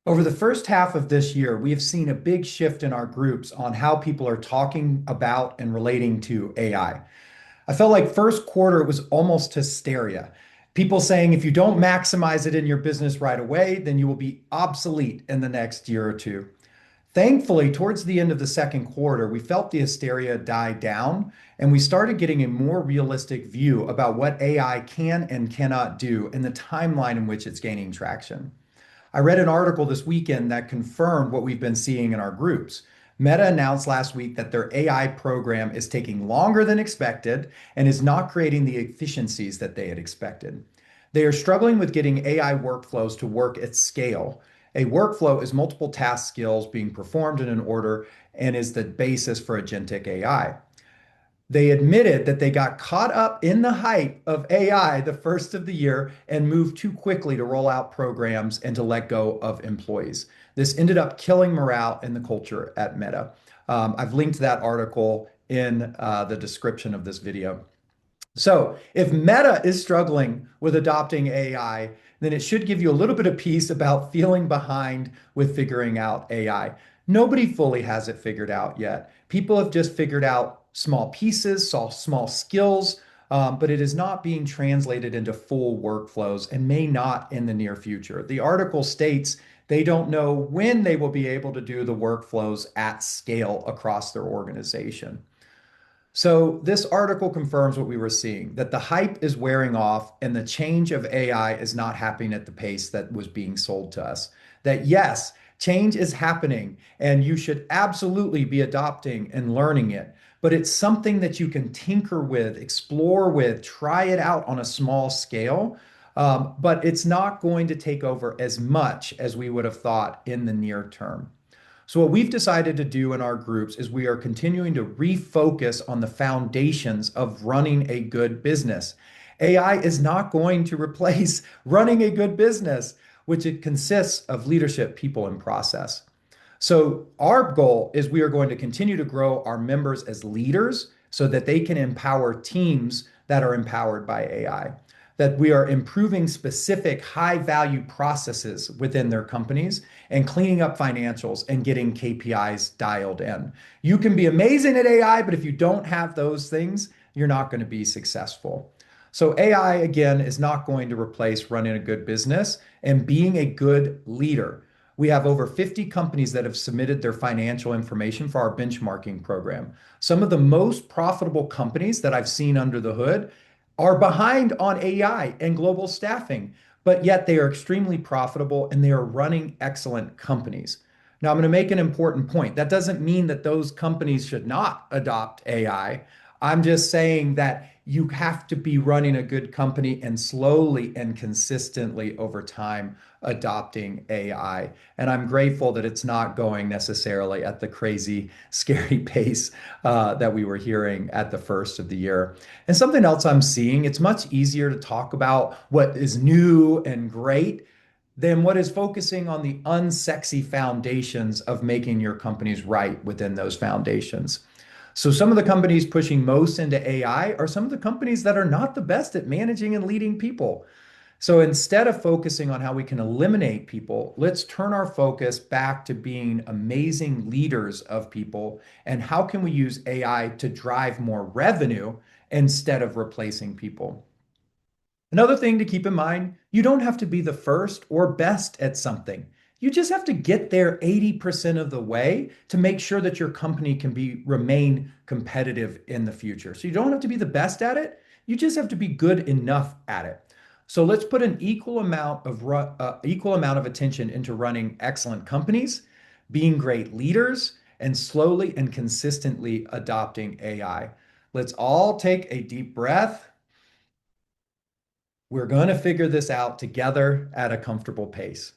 Over the first half of this year, we have seen a big shift in our groups on how people are talking about and relating to AI. I felt like first quarter it was almost hysteria. People saying if you don't maximize it in your business right away, then you will be obsolete in the next year or two. Thankfully, towards the end of the second quarter, we felt the hysteria die down and we started getting a more realistic view about what AI can and cannot do and the timeline in which it's gaining traction. I read an article this weekend that confirmed what we've been seeing in our groups. Meta announced last week that their AI program is taking longer than expected and is not creating the efficiencies that they had expected. They are struggling with getting AI workflows to work at scale. A workflow is multiple task skills being performed in an order and is the basis for agentic AI. They admitted that they got caught up in the hype of AI the first of the year and moved too quickly to roll out programs and to let go of employees. This ended up killing morale and the culture at Meta. I've linked that article in the description of this video. So, if Meta is struggling with adopting AI, then it should give you a little bit of peace about feeling behind with figuring out AI. Nobody fully has it figured out yet. People have just figured out small pieces, small skills, but it is not being translated into full workflows and may not in the near future. The article states they don't know when they will be able to do the workflows at scale across their organization. So this article confirms what we were seeing, that the hype is wearing off and the change of AI is not happening at the pace that was being sold to us. That yes, change is happening and you should absolutely be adopting and learning it, but it's something that you can tinker with, explore with, try it out on a small scale. But it's not going to take over as much as we would have thought in the near term. So, what we've decided to do in our groups is we are continuing to refocus on the foundations of running a good business. AI is not going to replace running a good business, which it consists of leadership, people, and process. So, our goal is we are going to continue to grow our members as leaders so that they can empower teams that are empowered by AI, that we are improving specific high value processes within their companies and cleaning up financials and getting KPIs dialed in. You can be amazing at AI, but if you don't have those things, you're not going to be successful. So, AI, again, is not going to replace running a good business and being a good leader. We have over 50 companies that have submitted their financial information for our benchmarking program. Some of the most profitable companies that I've seen under the hood are behind on AI and global staffing, but yet they are extremely profitable and they are running excellent companies. Now, I'm going to make an important point. That doesn't mean that those companies should not adopt AI. I'm just saying that you have to be running a good company and slowly and consistently over time adopting AI. And I'm grateful that it's not going necessarily at the crazy, scary pace that we were hearing at the first of the year. And something else I'm seeing, it's much easier to talk about what is new and great than what is focusing on the unsexy foundations of making your companies right within those foundations. So some of the companies pushing most into AI are some of the companies that are not the best at managing and leading people. So instead of focusing on how we can eliminate people, let's turn our focus back to being amazing leaders of people and how can we use AI to drive more revenue instead of replacing people. Another thing to keep in mind, you don't have to be the first or best at something. You just have to get there 80% of the way to make sure that your company can remain competitive in the future. So you don't have to be the best at it. You just have to be good enough at it. So let's put an equal amount of attention into running excellent companies, being great leaders, and slowly and consistently adopting AI. Let's all take a deep breath. We're going to figure this out together at a comfortable pace.